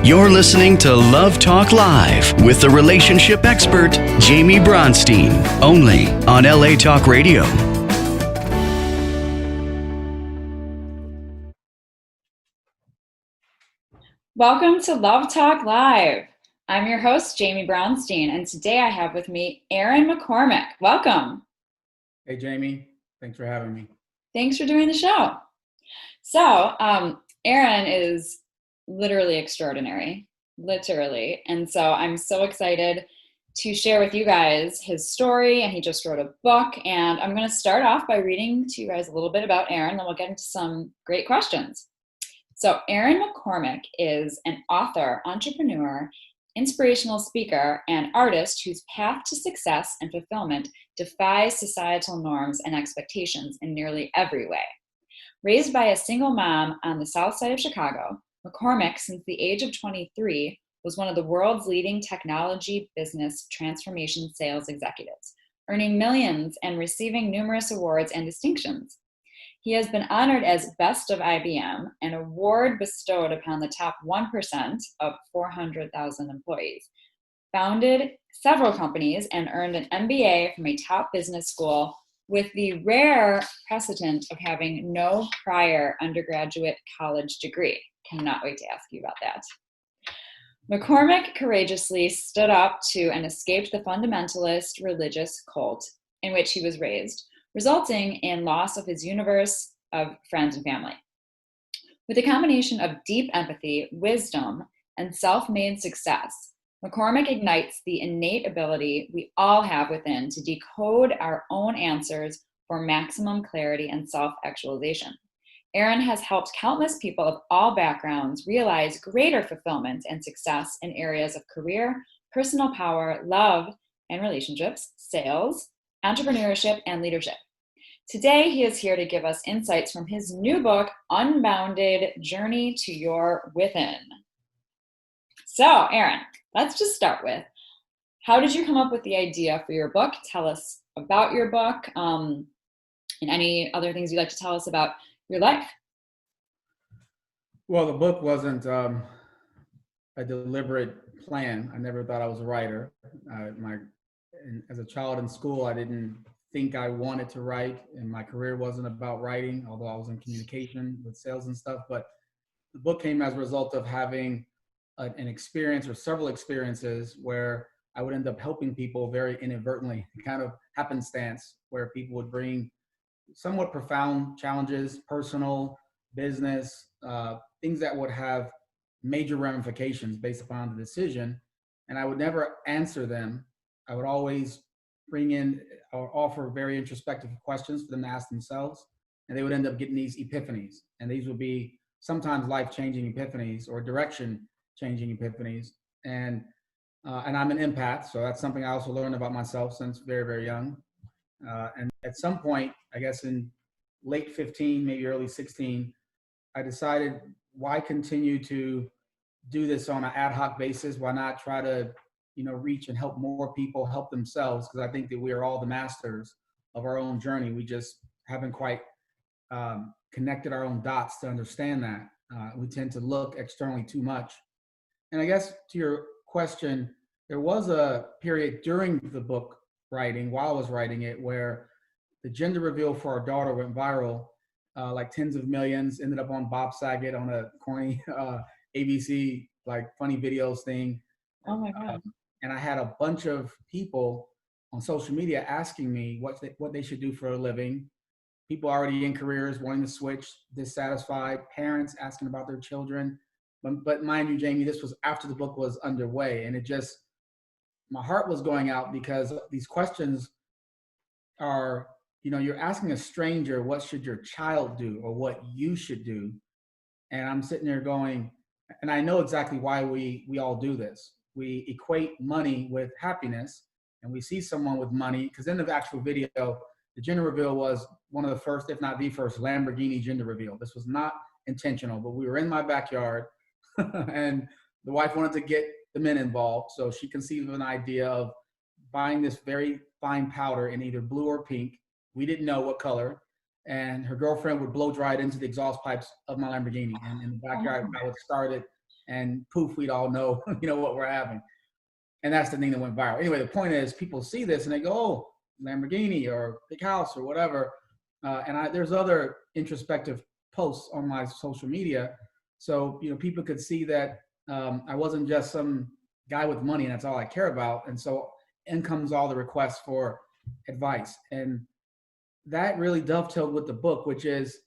You're listening to Love Talk Live with the relationship expert, Jamie Bronstein, only on LA Talk Radio. Welcome to Love Talk Live. I'm your host, Jamie Bronstein, and today I have with me Aaron McCormick. Welcome. Hey, Jamie. Thanks for having me. Thanks for doing the show. So, Aaron is literally extraordinary, literally. And so I'm so excited to share with you guys his story. And he just wrote a book. And I'm going to start off by reading to you guys a little bit about Aaron, then we'll get into some great questions. So Aaron McCormick is an author, entrepreneur, inspirational speaker, and artist whose path to success and fulfillment defies societal norms and expectations in nearly every way. Raised by a single mom on the south side of Chicago, McCormick, since the age of 23, was one of the world's leading technology business transformation sales executives, earning millions and receiving numerous awards and distinctions. He has been honored as Best of IBM, an award bestowed upon the top 1% of 400,000 employees, founded several companies, and earned an MBA from a top business school with the rare precedent of having no prior undergraduate college degree. Cannot wait to ask you about that. McCormick courageously stood up to and escaped the fundamentalist religious cult in which he was raised, resulting in loss of his universe of friends and family. With a combination of deep empathy, wisdom, and self-made success, McCormick ignites the innate ability we all have within to decode our own answers for maximum clarity and self-actualization. Aaron has helped countless people of all backgrounds realize greater fulfillment and success in areas of career, personal power, love and relationships, sales, entrepreneurship, and leadership. Today, he is here to give us insights from his new book, Unbounded, Journey to Your Within. So, Aaron, let's just start with, how did you come up with the idea for your book? Tell us about your book and any other things you'd like to tell us about your life. Well, the book wasn't a deliberate plan. I never thought I was a writer. As a child in school, I didn't think I wanted to write, and my career wasn't about writing, although I was in communication with sales and stuff. But the book came as a result of having an experience or several experiences where I would end up helping people very inadvertently, kind of happenstance, where people would bring somewhat profound challenges, personal, business, things that would have major ramifications based upon the decision. And I would never answer them. I would always bring in or offer very introspective questions for them to ask themselves. And they would end up getting these epiphanies. And these would be sometimes life-changing epiphanies or direction-changing epiphanies. And I'm an empath, so that's something I also learned about myself since very, very young. And at some point, I guess in late 15, maybe early 16, I decided, why continue to do this on an ad hoc basis? Why not try to, reach and help more people help themselves? Because I think that we are all the masters of our own journey. We just haven't quite connected our own dots to understand that. We tend to look externally too much. And I guess to your question, there was a period during the book writing, while I was writing it, where the gender reveal for our daughter went viral, like tens of millions, ended up on Bob Saget on a corny ABC, like funny videos thing. Oh my God. And I had a bunch of people on social media asking me what they should do for a living. People already in careers wanting to switch, dissatisfied, parents asking about their children. But mind you, Jamie, this was after the book was underway, and my heart was going out, because these questions are, you're asking a stranger, what should your child do or what you should do? And I'm sitting there going, and I know exactly why we all do this. We equate money with happiness, and we see someone with money, because in the actual video, the gender reveal was one of the first, if not the first, Lamborghini gender reveal. This was not intentional, but we were in my backyard and the wife wanted to get the men involved. So she conceived of an idea of buying this very fine powder in either blue or pink. We didn't know what color. And her girlfriend would blow dry it into the exhaust pipes of my Lamborghini. And in the backyard, I would start it and poof, we'd all know, what we're having. And that's the thing that went viral. Anyway, the point is, people see this and they go, "Oh, Lamborghini or big house or whatever." There's other introspective posts on my social media, so people could see that I wasn't just some guy with money and that's all I care about. And so in comes all the requests for advice, and that really dovetailed with the book, which is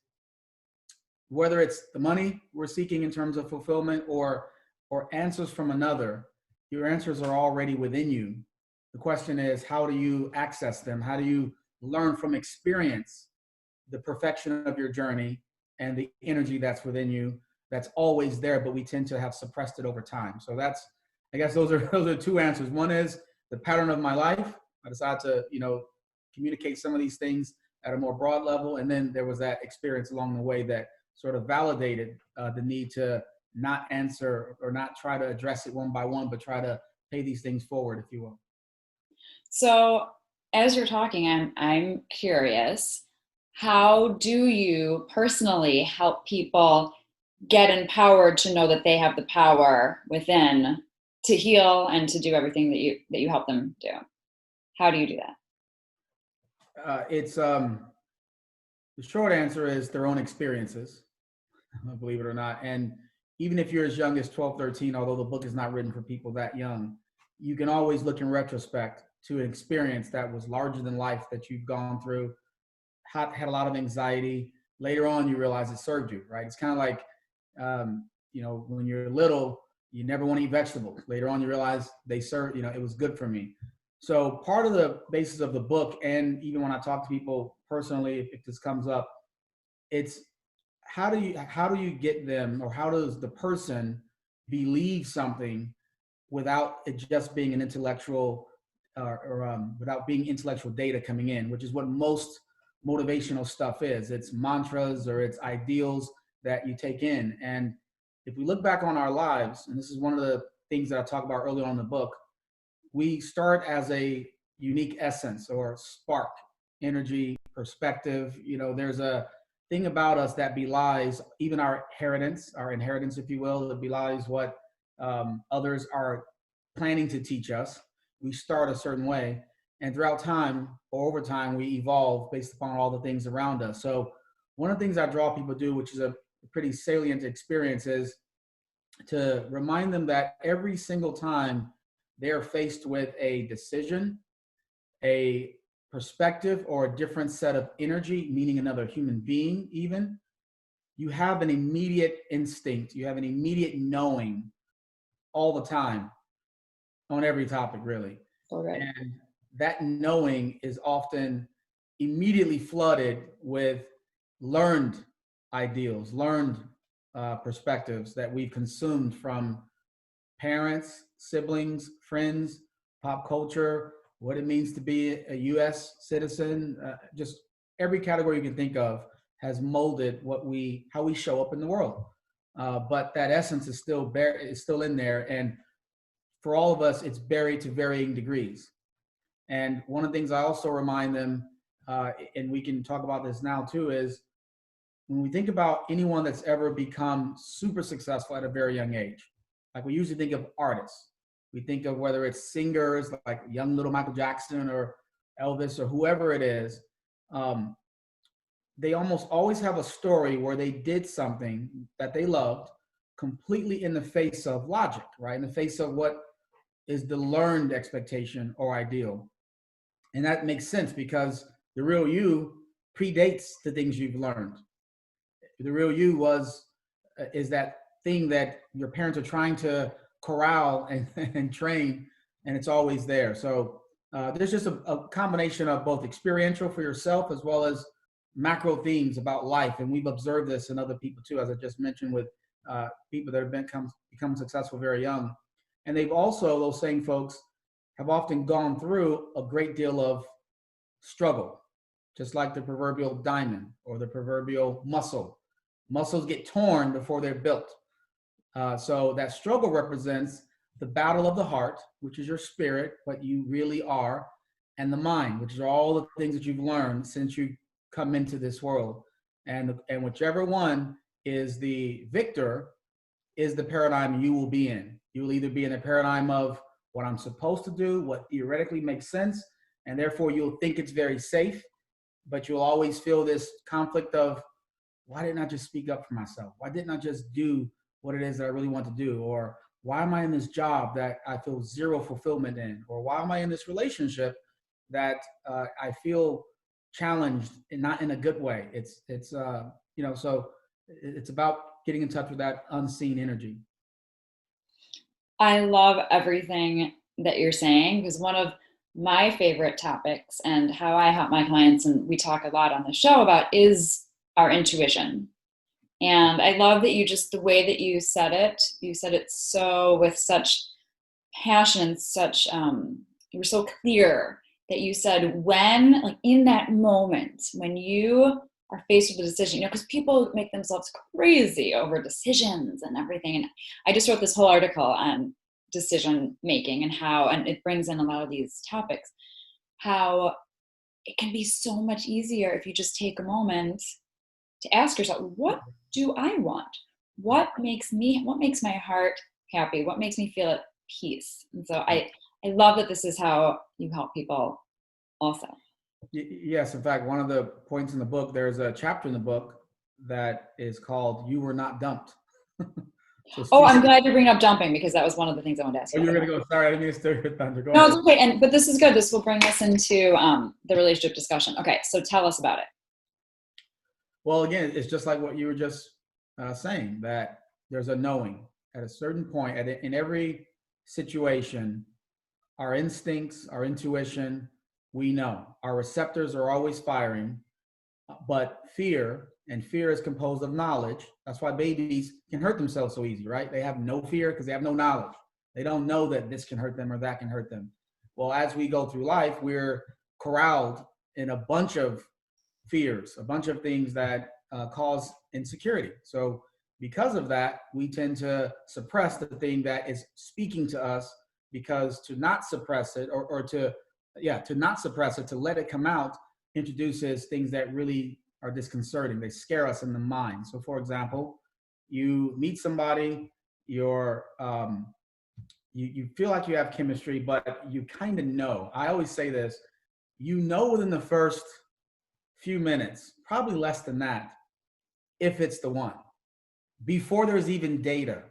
whether it's the money we're seeking in terms of fulfillment or answers from another, your answers are already within you. The question is, how do you access them? How do you learn from experience the perfection of your journey and the energy that's within you, that's always there, but we tend to have suppressed it over time? So I guess those are two answers. One is the pattern of my life. I decided to, communicate some of these things at a more broad level. And then there was that experience along the way that sort of validated the need to not answer or not try to address it one by one, but try to pay these things forward, if you will. So as you're talking, I'm curious, how do you personally help people get empowered to know that they have the power within to heal and to do everything that you help them do? How do you do that? The short answer is their own experiences, believe it or not. And even if you're as young as 12, 13, although the book is not written for people that young, you can always look in retrospect to an experience that was larger than life that you've gone through, had a lot of anxiety. Later on, you realize it served you, right? It's kind of like, when you're little, you never want to eat vegetables. Later on, you realize they serve, it was good for me. So part of the basis of the book, and even when I talk to people personally, if this comes up, it's how do you get them, or how does the person believe something without it just being an intellectual without being intellectual data coming in, which is what most motivational stuff is. It's mantras or it's ideals that you take in. And if we look back on our lives, and this is one of the things that I talk about early on in the book, we start as a unique essence or spark, energy, perspective. There's a thing about us that belies even our inheritance, if you will. It belies what others are planning to teach us. We start a certain way, and throughout time or over time, we evolve based upon all the things around us. So one of the things I draw people to do, which is a pretty salient experience, is to remind them that every single time they're faced with a decision, a perspective, or a different set of energy, meaning another human being even, you have an immediate instinct, you have an immediate knowing all the time on every topic, really. Okay. And that knowing is often immediately flooded with learned ideals, learned perspectives that we've consumed from parents, siblings, friends, pop culture, what it means to be a U.S. citizen. Just every category you can think of has molded how we show up in the world. But that essence is still in there, and for all of us, it's buried to varying degrees. And one of the things I also remind them, and we can talk about this now too, is when we think about anyone that's ever become super successful at a very young age, like we usually think of artists. We think of whether it's singers like young little Michael Jackson or Elvis or whoever it is. They almost always have a story where they did something that they loved completely in the face of logic, right? In the face of what is the learned expectation or ideal. And that makes sense because the real you predates the things you've learned. The real you is that thing that your parents are trying to corral and train, and it's always there. So there's just a combination of both experiential for yourself as well as macro themes about life. And we've observed this in other people too, as I just mentioned, with people that have become successful very young. And they've also, those same folks have often gone through a great deal of struggle, just like the proverbial diamond or the proverbial muscle. Muscles get torn before they're built. So that struggle represents the battle of the heart, which is your spirit, what you really are, and the mind, which are all the things that you've learned since you come into this world. And whichever one is the victor is the paradigm you will be in. You will either be in a paradigm of what I'm supposed to do, what theoretically makes sense, and therefore you'll think it's very safe, but you'll always feel this conflict of, why didn't I just speak up for myself? Why didn't I just do what it is that I really want to do? Or why am I in this job that I feel zero fulfillment in? Or why am I in this relationship that I feel challenged and not in a good way? So it's about getting in touch with that unseen energy. I love everything that you're saying, because one of my favorite topics and how I help my clients, and we talk a lot on the show about, is our intuition. And I love that the way that you said it so with such passion and such, you were so clear that you said, when, like in that moment, when you are faced with a decision, because people make themselves crazy over decisions and everything. And I just wrote this whole article on decision making and it brings in a lot of these topics, how it can be so much easier if you just take a moment to ask yourself, what do I want? What makes my heart happy? What makes me feel at peace? And so I love that this is how you help people also. Yes, in fact, one of the points in the book, there's a chapter in the book that is called "You Were Not Dumped." I'm glad you bring up dumping, because that was one of the things I wanted to ask you. Oh, you're going to go. Sorry, I didn't mean to steal your thunder. Go No, ahead. it's okay. But this is good. This will bring us into the relationship discussion. Okay, so tell us about it. Well, again, it's just like what you were just saying, that there's a knowing at a certain point in every situation. Our instincts, our intuition, we know. Our receptors are always firing, but fear is composed of knowledge. That's why babies can hurt themselves so easy, right? They have no fear because they have no knowledge. They don't know that this can hurt them or that can hurt them. Well, as we go through life, we're corralled in a bunch of fears, a bunch of things that cause insecurity. So because of that, we tend to suppress the thing that is speaking to us, because to not suppress it to not suppress it, to let it come out, introduces things that really are disconcerting. They scare us in the mind. So for example, you meet somebody, you feel like you have chemistry, but you kind of know. I always say this, within the first few minutes, probably less than that, if it's the one, before there's even data,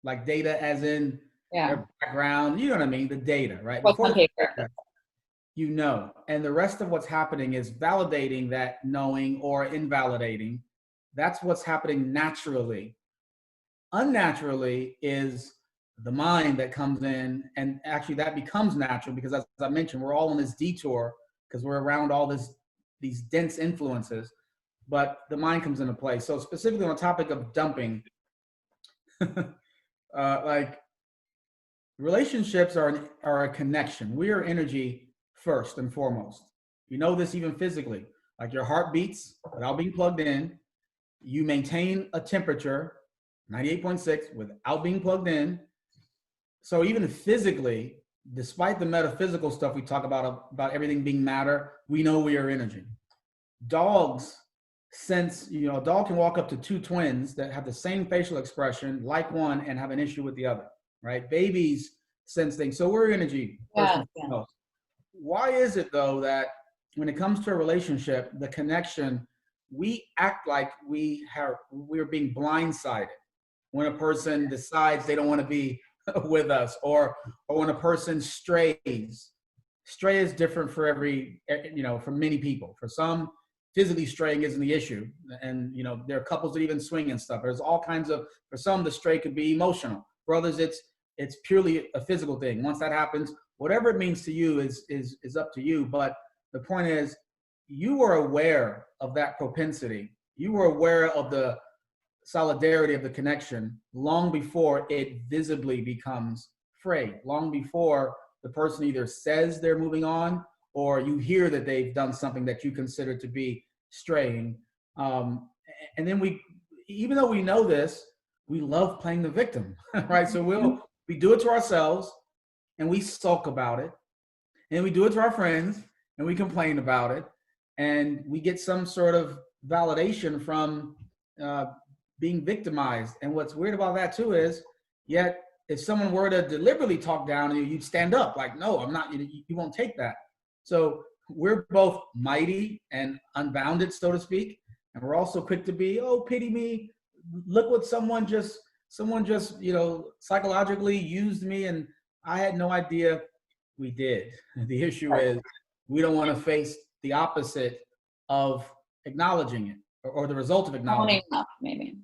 like data as in their background, you know what I mean? The data, right? What's on paper? And the rest of what's happening is validating that knowing or invalidating. That's what's happening naturally. Unnaturally is the mind that comes in, and actually that becomes natural because, as I mentioned, we're all on this detour because we're around all these dense influences, but the mind comes into play. So specifically on the topic of dumping, like relationships are a connection. We are energy first and foremost. You know this even physically, like your heart beats without being plugged in. You maintain a temperature, 98.6, without being plugged in. So even physically, despite the metaphysical stuff we talk about everything being matter, we know we are energy. Dogs sense, a dog can walk up to two twins that have the same facial expression, like one, and have an issue with the other, right? Babies sense things. So we're energy first and foremost. Why is it though that when it comes to a relationship, the connection, we act like we're being blindsided when a person decides they don't want to be with us, or when a person strays. Stray is different for for many people. For some, physically straying isn't the issue, and there are couples that even swing and stuff. There's all kinds of. For some, the stray could be emotional. For others, it's purely a physical thing. Once that happens, whatever it means to you is up to you. But the point is, you were aware of that propensity. You were aware of the solidarity of the connection long before it visibly becomes frayed, long before the person either says they're moving on or you hear that they've done something that you consider to be straying. And then even though we know this, we love playing the victim, right? So we do it to ourselves and we sulk about it, and we do it to our friends and we complain about it, and we get some sort of validation from being victimized. And what's weird about that too is, yet if someone were to deliberately talk down on you, you'd stand up like, no, I'm not, you won't take that. So we're both mighty and unbounded, so to speak. And we're also quick to be, oh, pity me. Look what someone just, psychologically used me and I had no idea. We did. The issue is we don't want to face the opposite of acknowledging it or the result of acknowledging it. Up, maybe.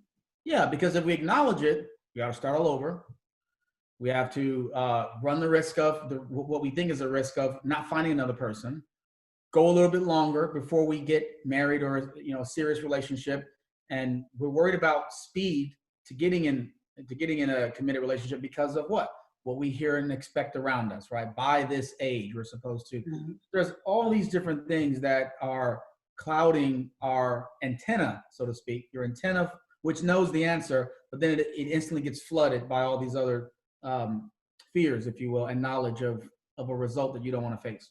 Yeah, because if we acknowledge it, we got to start all over. We have to run the risk of what we think is a risk of not finding another person, go a little bit longer before we get married or a serious relationship. And we're worried about speed to getting in a committed relationship because of what we hear and expect around us, right? By this age, we're supposed to. Mm-hmm. There's all these different things that are clouding our antenna, so to speak, your antenna, which knows the answer, but then it instantly gets flooded by all these other fears, if you will, and knowledge of a result that you don't want to face.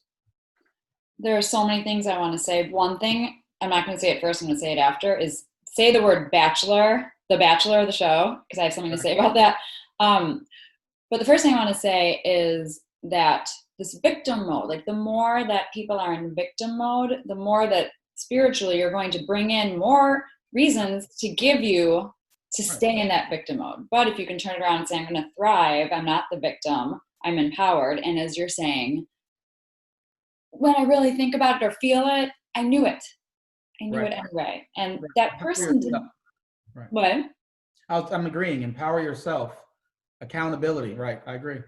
There are so many things I want to say. One thing, I'm not going to say it first, I'm going to say it after, is say the word bachelor, the bachelor of the show, because I have something to say about that. But the first thing I want to say is that this victim mode, like the more that people are in victim mode, the more that spiritually you're going to bring in more reasons to give you to stay in that victim mode. But if you can turn it around and say, I'm going to thrive, I'm not the victim, I'm empowered. And as you're saying, when I really think about it or feel it, I knew it. I knew it anyway. And that person didn't. What? I'm agreeing. Empower yourself. Accountability. Right. I agree.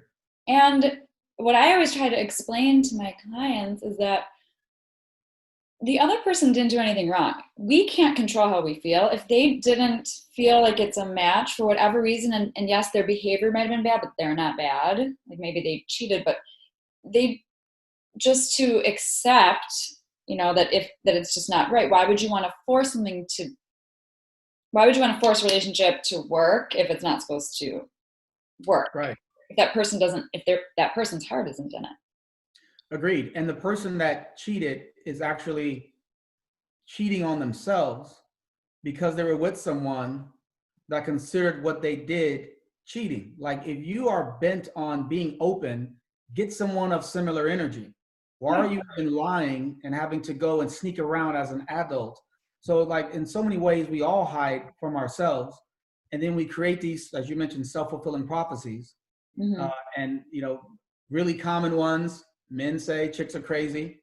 And what I always try to explain to my clients is that the other person didn't do anything wrong. We can't control how we feel. If they didn't feel like it's a match for whatever reason, and yes, their behavior might have been bad, but they're not bad. Like maybe they cheated, but they just to accept, that it's just not right. Why would you want to force a relationship to work if it's not supposed to work? Right. If that person's heart isn't in it. Agreed. And the person that cheated is actually cheating on themselves because they were with someone that considered what they did cheating. Like if you are bent on being open, get someone of similar energy. Why are you even lying and having to go and sneak around as an adult? So like in so many ways, we all hide from ourselves. And then we create these, as you mentioned, self-fulfilling prophecies. Mm-hmm. And, really common ones, men say chicks are crazy.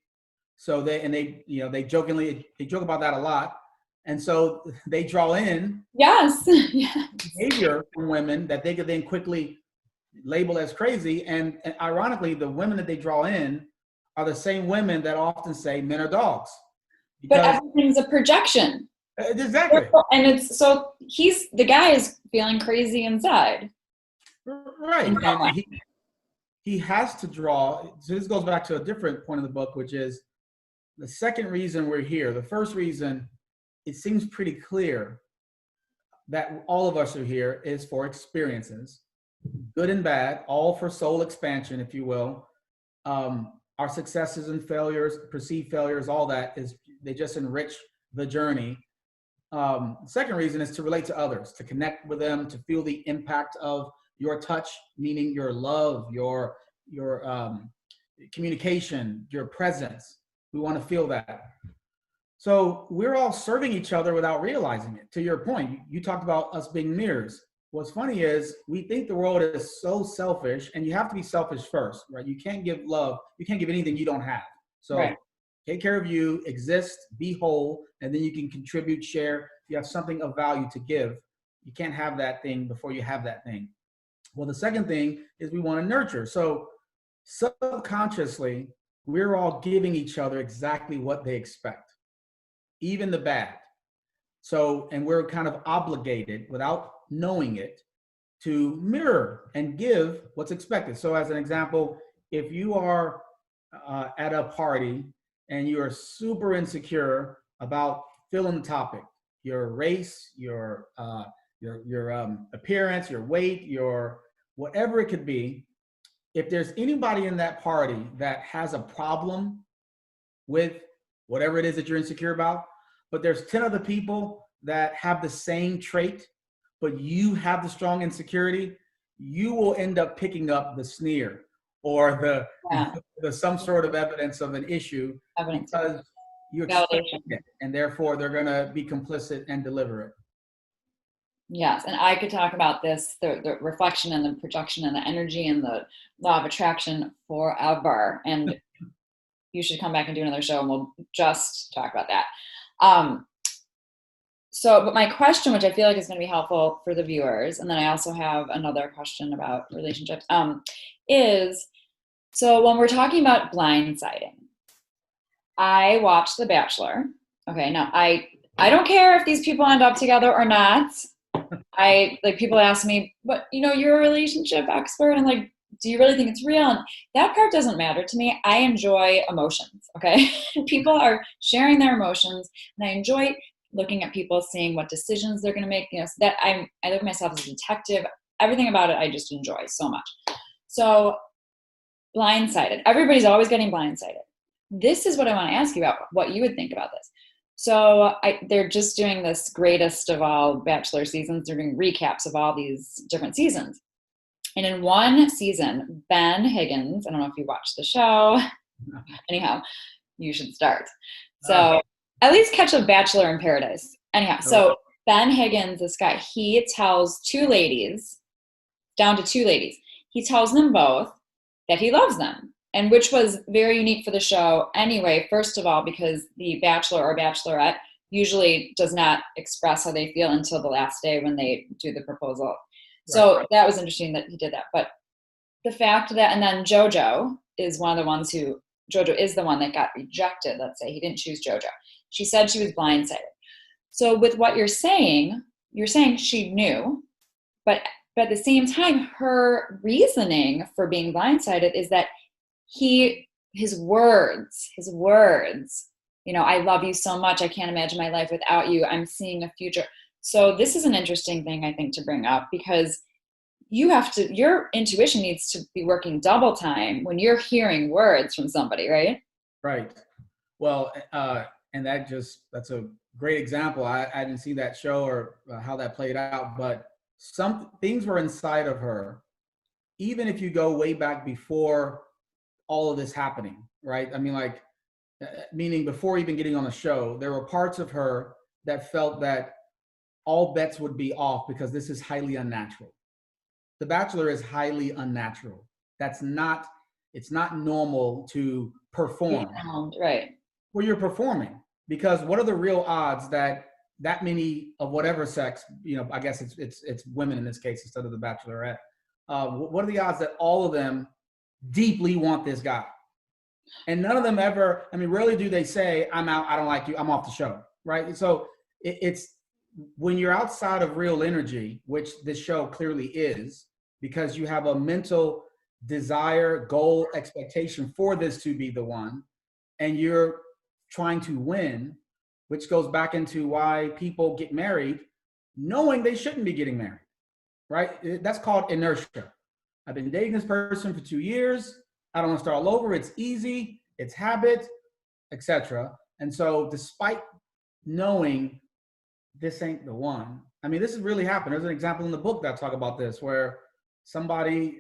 So they joke about that a lot. And so they draw in behavior from women that they could then quickly label as crazy. And ironically, the women that they draw in are the same women that often say men are dogs. But everything's a projection. Exactly. And the guy is feeling crazy inside. Right. And he has to draw. So this goes back to a different point of the book, which is the second reason we're here. The first reason, it seems pretty clear that all of us are here is for experiences, good and bad, all for soul expansion, if you will. Our successes and failures, perceived failures, all that they just enrich the journey. Second reason is to relate to others, to connect with them, to feel the impact of your touch, meaning your love, your communication, your presence. We want to feel that. So we're all serving each other without realizing it. To your point, you talked about us being mirrors. What's funny is we think the world is so selfish, and you have to be selfish first, right? You can't give love. You can't give anything you don't have. So take care of you, exist, be whole, and then you can contribute, share. You have something of value to give. You can't have that thing before you have that thing. Well, the second thing is we want to nurture. So subconsciously, we're all giving each other exactly what they expect, even the bad. So, and we're kind of obligated without knowing it to mirror and give what's expected. So as an example, if you are at a party and you are super insecure about fill in the topic, your race, your appearance, your weight, your whatever it could be, if there's anybody in that party that has a problem with whatever it is that you're insecure about, but there's 10 other people that have the same trait but you have the strong insecurity, you will end up picking up the sneer or Yeah. the some sort of evidence of an issue Evidence. because you expect it, and therefore they're going to be complicit and deliver it. Yes, and I could talk about this, the reflection and the projection and the energy and the law of attraction forever. And you should come back and do another show and we'll just talk about that. But my question, which I feel like is going to be helpful for the viewers, and then I also have another question about relationships, is, so when we're talking about blindsiding, I watched The Bachelor. Okay, now I don't care if these people end up together or not. People ask me, but you're a relationship expert, and like, do you really think it's real? And that part doesn't matter to me. I enjoy emotions. Okay. People are sharing their emotions, and I enjoy looking at people, seeing what decisions they're going to make. So that I look at myself as a detective. Everything about it, I just enjoy so much. So blindsided, everybody's always getting blindsided. This is what I want to ask you about, what you would think about this. So they're just doing this greatest of all Bachelor seasons. They're doing recaps of all these different seasons. And in one season, Ben Higgins, I don't know if you watched the show. Anyhow, you should start. So at least catch a Bachelor in Paradise. Anyhow, so Ben Higgins, this guy, he tells down to two ladies, he tells them both that he loves them. And which was very unique for the show anyway, first of all, because the Bachelor or Bachelorette usually does not express how they feel until the last day when they do the proposal. Right. So that was interesting that he did that. But the fact that, and then JoJo is the one that got rejected, let's say. He didn't choose JoJo. She said she was blindsided. So with what you're saying she knew, but at the same time, her reasoning for being blindsided is that his words, I love you so much. I can't imagine my life without you. I'm seeing a future. So this is an interesting thing, I think, to bring up, because your intuition needs to be working double time when you're hearing words from somebody, right? Right. Well, and that's a great example. I didn't see that show or how that played out, but some things were inside of her, even if you go way back before all of this happening, right? I mean, meaning before even getting on the show, there were parts of her that felt that all bets would be off because this is highly unnatural. The Bachelor is highly unnatural. It's not normal to perform. Right. Well, you're performing, because what are the real odds that many of whatever sex, I guess it's women in this case instead of the Bachelorette. What are the odds that all of them deeply want this guy? And none of them ever, rarely do they say, I'm out, I don't like you, I'm off the show, right? So it's when you're outside of real energy, which this show clearly is, because you have a mental desire, goal, expectation for this to be the one, and you're trying to win, which goes back into why people get married knowing they shouldn't be getting married, right? That's called inertia. I've been dating this person for 2 years. I don't want to start all over. It's easy. It's habit, etc. And so despite knowing this ain't the one, this has really happened. There's an example in the book that I talk about this, where somebody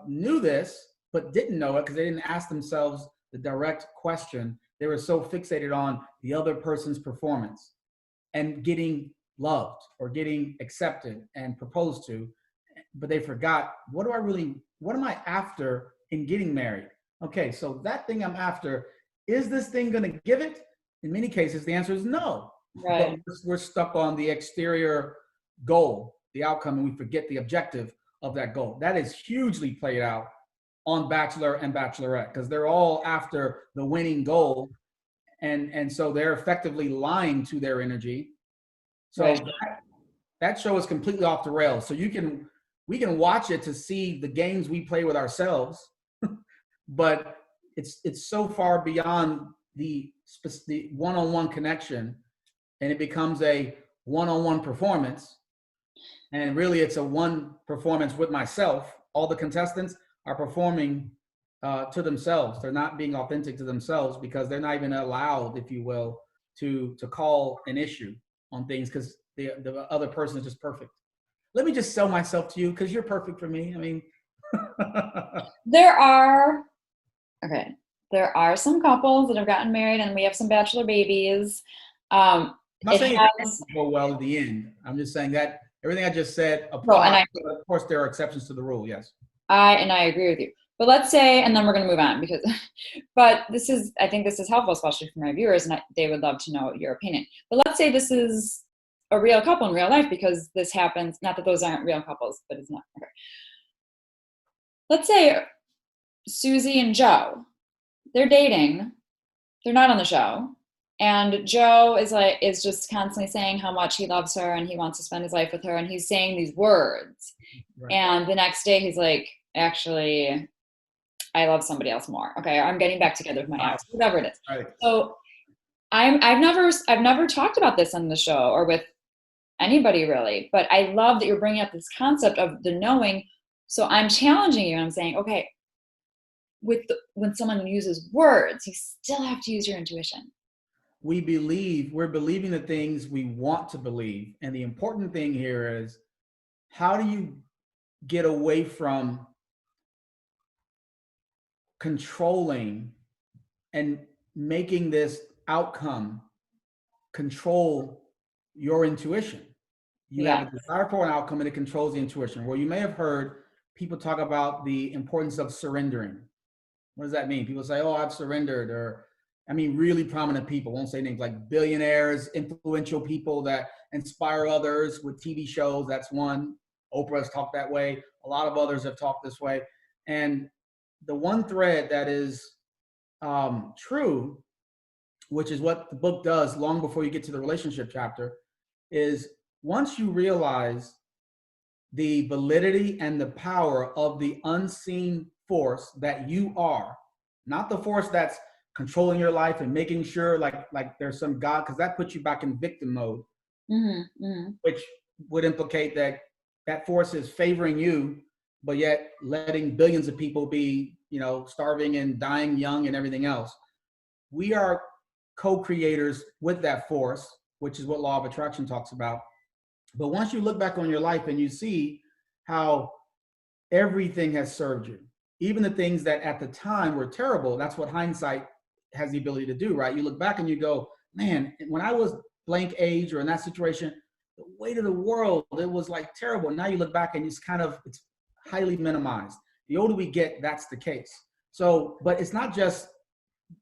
knew this, but didn't know it because they didn't ask themselves the direct question. They were so fixated on the other person's performance and getting loved or getting accepted and proposed to, but they forgot, what am I after in getting married? Okay, so that thing I'm after, is this thing going to give it? In many cases, the answer is no. Right. But we're stuck on the exterior goal, the outcome, and we forget the objective of that goal. That is hugely played out on Bachelor and Bachelorette, because they're all after the winning goal. And so they're effectively lying to their energy. So right. That show is completely off the rails. So we can watch it to see the games we play with ourselves, but it's so far beyond the one-on-one connection, and it becomes a one-on-one performance. And really, it's a one performance with myself. All the contestants are performing to themselves. They're not being authentic to themselves because they're not even allowed, if you will, to call an issue on things because the other person is just perfect. let me just sell myself to you because you're perfect for me. I mean, There are some couples that have gotten married, and we have some bachelor babies. I'm not It saying it has doesn't go well at the end. I'm just saying that everything I just said no, and applies. But of course, there are exceptions to the rule. Yes. I agree with you. But let's say, and then we're going to move on because, but I think this is helpful, especially for my viewers, and they would love to know your opinion. But let's say this is a real couple in real life, because this happens. Not that those aren't real couples, but it's not. Okay. Let's say Susie and Joe, they're dating. They're not on the show. And Joe is just constantly saying how much he loves her and he wants to spend his life with her. And he's saying these words. Right. And the next day he's like, actually, I love somebody else more. Okay, I'm getting back together with my ex, whatever it is. Right. So I've never talked about this on the show or with anybody really, but I love that you're bringing up this concept of the knowing. So I'm challenging you and I'm saying, okay, when someone uses words, you still have to use your intuition. We're believing the things we want to believe. And the important thing here is, how do you get away from controlling and making this outcome control your intuition? You have a desire for an outcome and it controls the intuition. Well, you may have heard people talk about the importance of surrendering. What does that mean? People say, oh, I've surrendered. Or, I mean, really prominent people, won't say names, like billionaires, influential people that inspire others with TV shows. That's one. Oprah's talked that way. A lot of others have talked this way. And the one thread that is true, which is what the book does long before you get to the relationship chapter, is once you realize the validity and the power of the unseen force that you are, not the force that's controlling your life and making sure like there's some God, because that puts you back in victim mode, which would implicate that force is favoring you, but yet letting billions of people be, starving and dying young and everything else. We are co-creators with that force, which is what law of attraction talks about. But once you look back on your life and you see how everything has served you, even the things that at the time were terrible, that's what hindsight has the ability to do, right? You look back and you go, man, when I was blank age or in that situation, the weight of the world, it was like terrible. Now you look back and it's highly minimized. The older we get, that's the case. So, but it's not just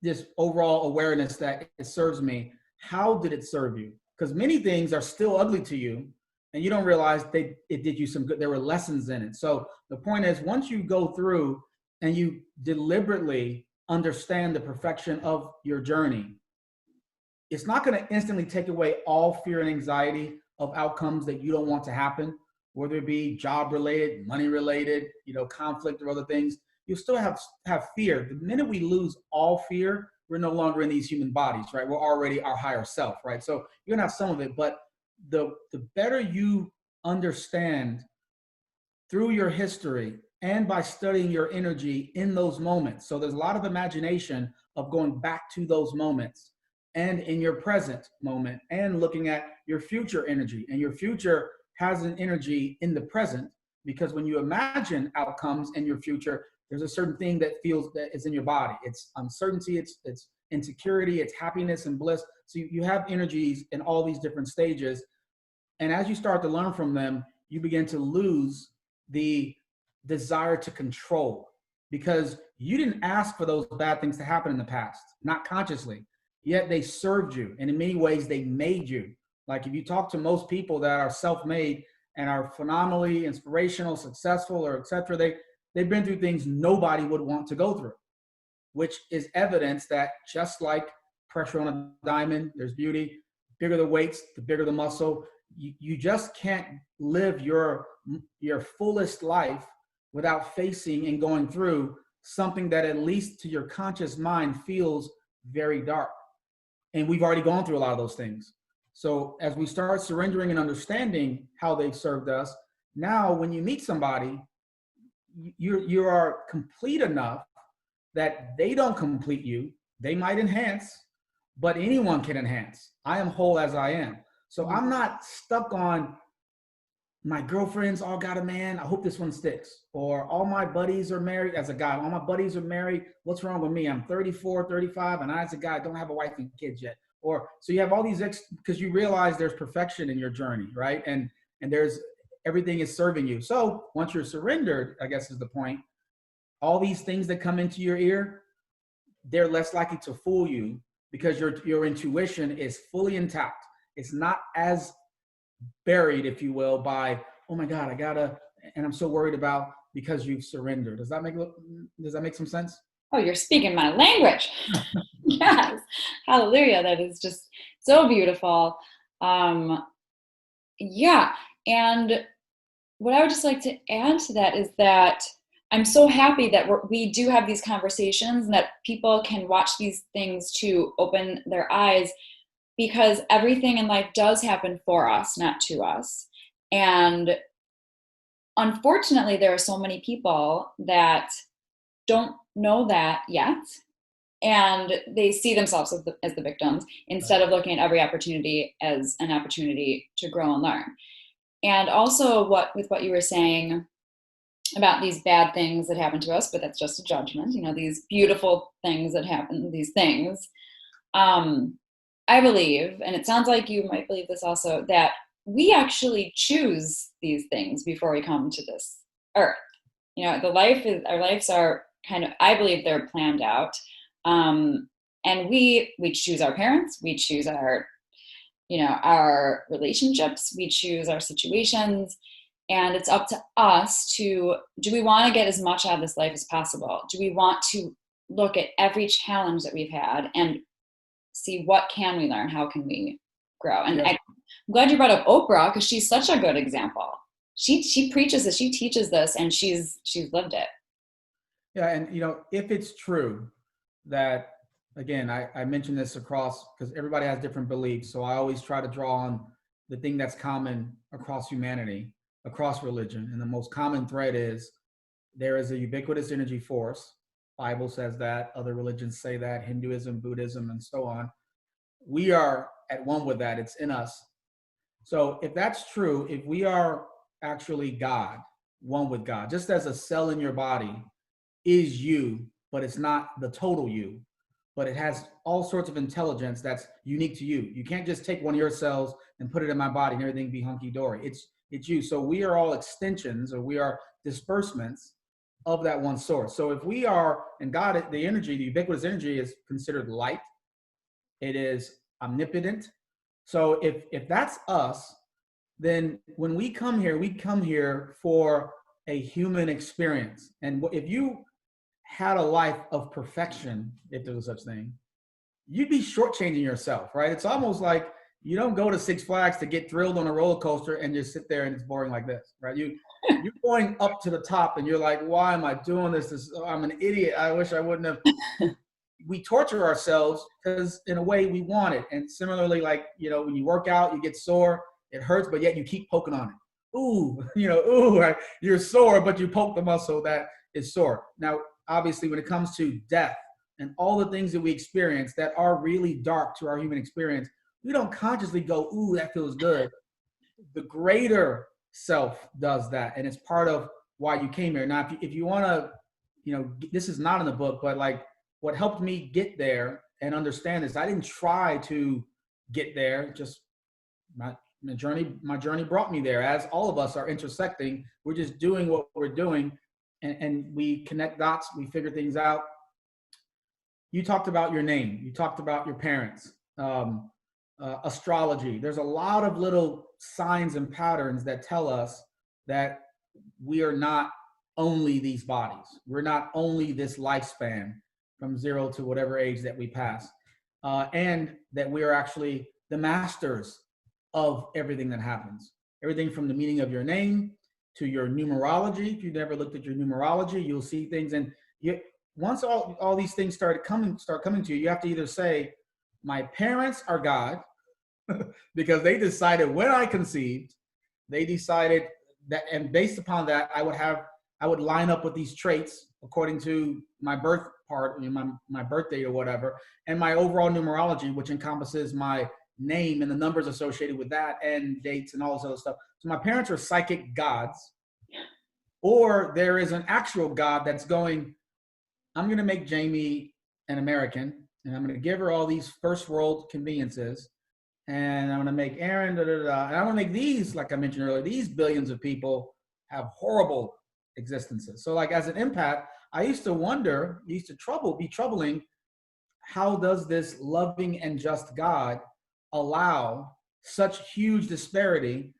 this overall awareness that it serves me. How did it serve you? Because many things are still ugly to you and you don't realize it did you some good. There were lessons in it. So the point is, once you go through and you deliberately understand the perfection of your journey, it's not going to instantly take away all fear and anxiety of outcomes that you don't want to happen, whether it be job related, money related, conflict or other things. You still have fear. The minute we lose all fear, we're no longer in these human bodies, right? We're already our higher self, right? So you're gonna have some of it, but the better you understand through your history and by studying your energy in those moments. So there's a lot of imagination of going back to those moments and in your present moment and looking at your future energy. And your future has an energy in the present, because when you imagine outcomes in your future, there's a certain thing that is in your body. It's uncertainty, it's insecurity, it's happiness and bliss. So you have energies in all these different stages. And as you start to learn from them, you begin to lose the desire to control, because you didn't ask for those bad things to happen in the past, not consciously, yet they served you. And in many ways, they made you. Like if you talk to most people that are self-made and are phenomenally inspirational, successful, or et cetera, they've been through things nobody would want to go through, which is evidence that just like pressure on a diamond, there's beauty. Bigger the weights, the bigger the muscle. You just can't live your fullest life without facing and going through something that at least to your conscious mind feels very dark. And we've already gone through a lot of those things. So as we start surrendering and understanding how they've served us, now when you meet somebody, you are complete enough that they don't complete you. They might enhance, but anyone can enhance. I am whole as I am. So I'm not stuck on my girlfriends all got a man. I hope this one sticks. Or all my buddies are married as a guy. All my buddies are married. What's wrong with me? I'm 34, 35, and I as a guy don't have a wife and kids yet. Or so you have all these because you realize there's perfection in your journey, right? And there's everything is serving you. So once you're surrendered, I guess is the point, all these things that come into your ear, they're less likely to fool you because your intuition is fully intact. It's not as buried, if you will, by, oh my God, and I'm so worried about, because you've surrendered. Does that make some sense? Oh, you're speaking my language. Yes. Hallelujah. That is just so beautiful. Yeah. And what I would just like to add to that is that I'm so happy that we do have these conversations and that people can watch these things to open their eyes, because everything in life does happen for us, not to us. And unfortunately, there are so many people that don't know that yet. And they see themselves as the victims instead of looking at every opportunity as an opportunity to grow and learn. And also with what you were saying about these bad things that happen to us, but that's just a judgment, these beautiful things that happen, these things. I believe, and it sounds like you might believe this also, that we actually choose these things before we come to this earth. Our lives are kind of, I believe they're planned out. And we choose our parents, we choose our relationships, we choose our situations, and it's up to us do we want to get as much out of this life as possible? Do we want to look at every challenge that we've had and see what can we learn? How can we grow? And I'm glad you brought up Oprah, because she's such a good example. She preaches this, she teaches this, and she's lived it. Yeah, and if it's true that, again, I mentioned this across, because everybody has different beliefs, so I always try to draw on the thing that's common across humanity, across religion, and the most common thread is there is a ubiquitous energy force. Bible says that, other religions say that, Hinduism, Buddhism, and so on. We are at one with that. It's in us. So if that's true, if we are actually God, one with God, just as a cell in your body is you, but it's not the total you, but it has all sorts of intelligence that's unique to you. You can't just take one of your cells and put it in my body and everything be hunky-dory. It's you. So we are all extensions, or we are disbursements of that one source. So if we are, and God, the energy, the ubiquitous energy is considered light. It is omnipotent. So if that's us, then when we come here for a human experience. And if you had a life of perfection, if there was such thing, you'd be shortchanging yourself, right? It's almost like you don't go to Six Flags to get thrilled on a roller coaster and just sit there and it's boring like this, right? You're going up to the top and you're like, why am I doing this? I'm an idiot. I wish I wouldn't have. We torture ourselves because in a way we want it. And similarly, like, when you work out, you get sore, it hurts, but yet you keep poking on it. Ooh, right? You're sore, but you poke the muscle that is sore. Now, obviously, when it comes to death and all the things that we experience that are really dark to our human experience, we don't consciously go, ooh, that feels good. The greater self does that. And it's part of why you came here. Now, if you want to, this is not in the book, but like what helped me get there and understand this, I didn't try to get there. Just my journey brought me there. As all of us are intersecting, we're just doing what we're doing. And we connect dots, we figure things out. You talked about your name. You talked about your parents. Astrology. There's a lot of little signs and patterns that tell us that we are not only these bodies. We're not only this lifespan from 0 to whatever age that we pass. And that we are actually the masters of everything that happens. Everything from the meaning of your name to your numerology. If you've never looked at your numerology, you'll see things. And once all these things start coming to you, you have to either say, my parents are God, because they decided when I conceived, they decided that, and based upon that, I would line up with these traits according to my birth part, my birth date or whatever, and my overall numerology, which encompasses my name and the numbers associated with that and dates and all this other stuff. So my parents are psychic gods, or there is an actual God that's going, I'm going to make Jamie an American, and I'm going to give her all these first world conveniences, and I'm going to make Aaron, and I'm going to make these, like I mentioned earlier, these billions of people have horrible existences. So like as an empath, I used to wonder, be troubling, how does this loving and just God allow such huge disparity?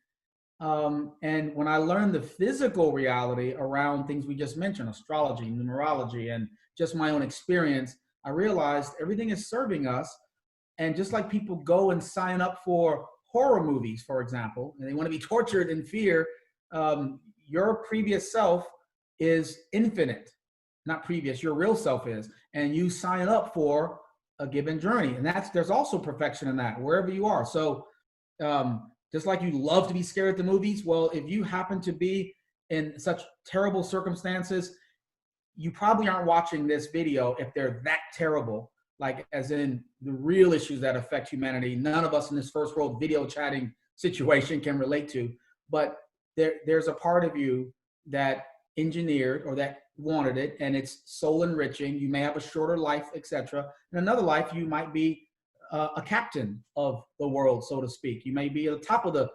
And when I learned the physical reality around things we just mentioned, astrology, numerology, and just my own experience, I realized everything is serving us. And just like people go and sign up for horror movies, for example, and they want to be tortured in fear, your previous self is infinite. Not previous, your real self is. And you sign up for a given journey. And there's also perfection in that, wherever you are. So just like you love to be scared at the movies, well, if you happen to be in such terrible circumstances, you probably aren't watching this video if they're that terrible, like as in the real issues that affect humanity. None of us in this first world video chatting situation can relate to, but there's a part of you that engineered or that wanted it, and it's soul enriching. You may have a shorter life, etc. In another life, you might be a captain of the world, so to speak. You may be at the top of the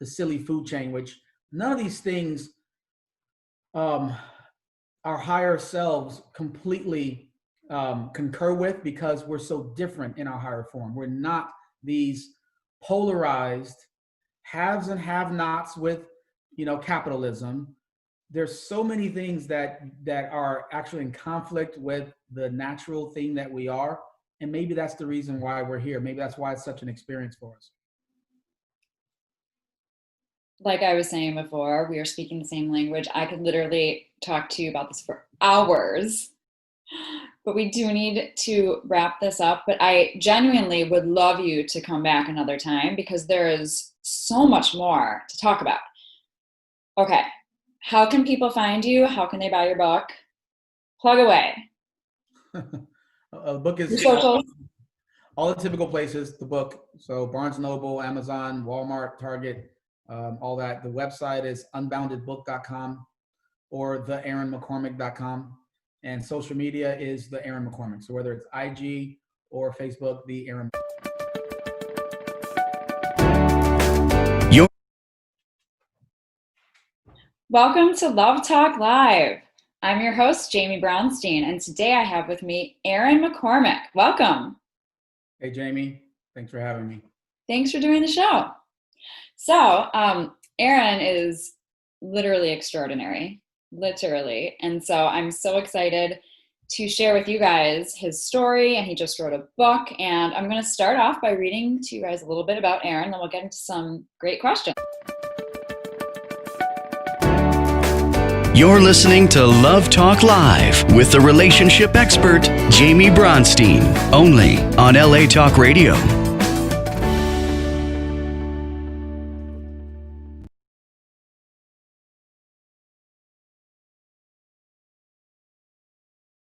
silly food chain, which none of these things our higher selves completely concur with, because we're so different in our higher form. We're not these polarized haves and have-nots with, capitalism. There's so many things that are actually in conflict with the natural thing that we are. And maybe that's the reason why we're here. Maybe that's why it's such an experience for us. Like I was saying before, we are speaking the same language. I could literally talk to you about this for hours, but we do need to wrap this up. But I genuinely would love you to come back another time, because there is so much more to talk about. Okay. How can people find you? How can they buy your book? Plug away. The book is all the typical places, the book. So Barnes & Noble, Amazon, Walmart, Target, all that. The website is unboundedbook.com or theaaronmccormick.com. And social media is the Aaron McCormick. So whether it's IG or Facebook, the Aaron. Welcome to Love Talk Live. I'm your host, Jamie Brownstein, and today I have with me Aaron McCormick. Welcome. Hey, Jamie. Thanks for having me. Thanks for doing the show. So, Aaron is literally extraordinary, literally. And so I'm so excited to share with you guys his story, and he just wrote a book. And I'm going to start off by reading to you guys a little bit about Aaron, then we'll get into some great questions. You're listening to Love Talk Live with the relationship expert, Jamie Bronstein, only on LA Talk Radio.